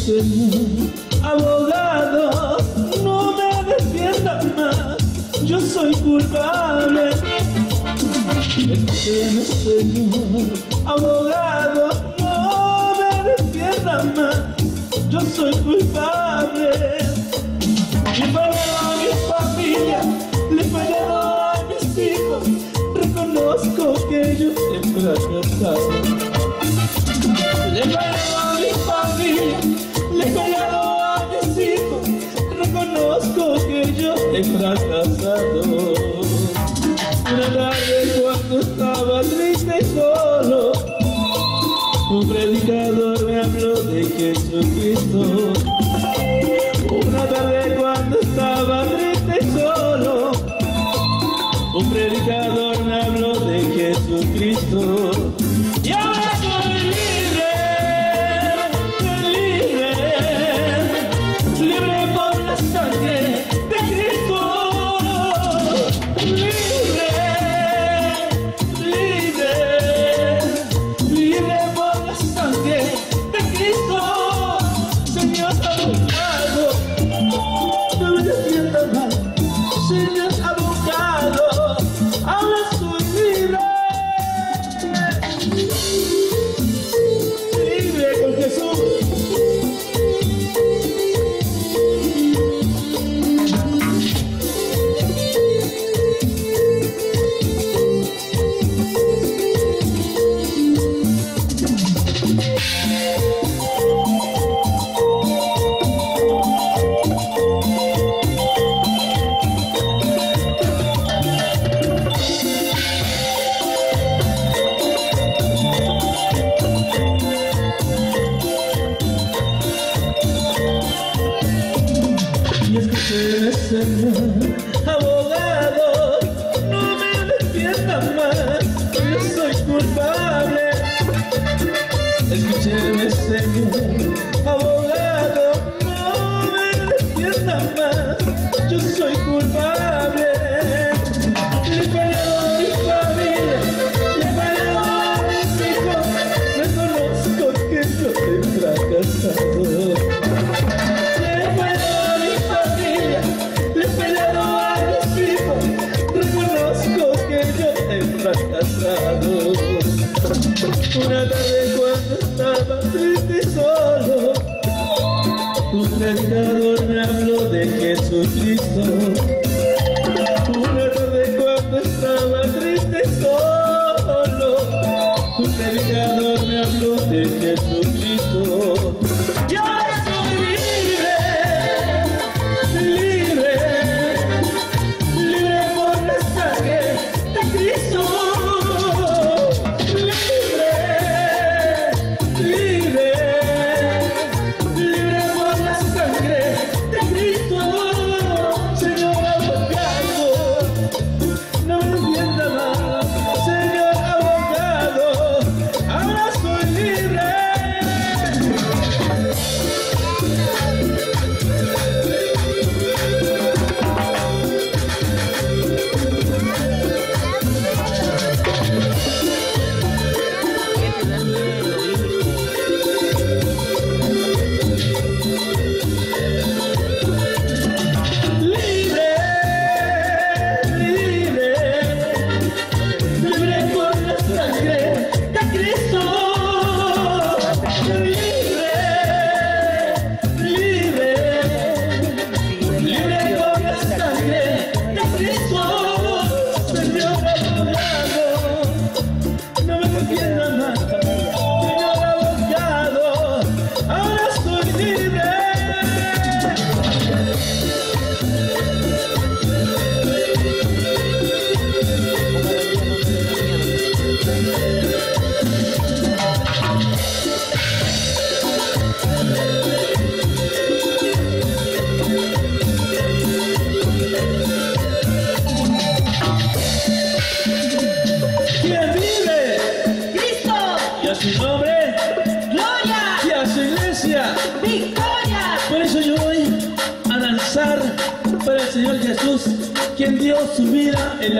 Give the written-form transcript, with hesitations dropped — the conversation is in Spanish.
Señor abogado, no me defiendan más, yo soy culpable. Escúcheme, Señor abogado, no me defiendan más, yo soy culpable. Le he fallado a mi familia, le he fallado a mis hijos, reconozco que yo he fracasado. Le he fallado a mi familia, le he fallado a mis hijos, reconozco que yo he fracasado. Una tarde cuando estaba triste y solo, un predicador me habló de Jesucristo. Una tarde cuando estaba triste y solo, un predicador me habló de Jesucristo. Y ahora soy libre, libre, libre por la sangre de Cristo. Libre, libre, libre por la sangre de Cristo. Señor abogado, no me defienda mal. Señor abogado, ahora soy libre. Libre con Jesús. Y escúcheme, Señor abogado, no me defiendan más, yo soy culpable. Escúcheme, Señor abogado, no me defiendan más, yo soy culpable. Le he fallado a mi familia, le he fallado a mis hijos, reconozco que yo he fracasado. Fracasado. Una tarde cuando estaba triste y solo, un predicador me habló de Jesucristo. Una tarde cuando estaba triste y solo, un predicador me habló de Jesucristo. Y ahora soy libre, libre, libre por la sangre de Cristo. Libre, su nombre, Gloria, y a su iglesia, victoria. por eso yo voy a danzar para el Señor Jesús, quien dio su vida en la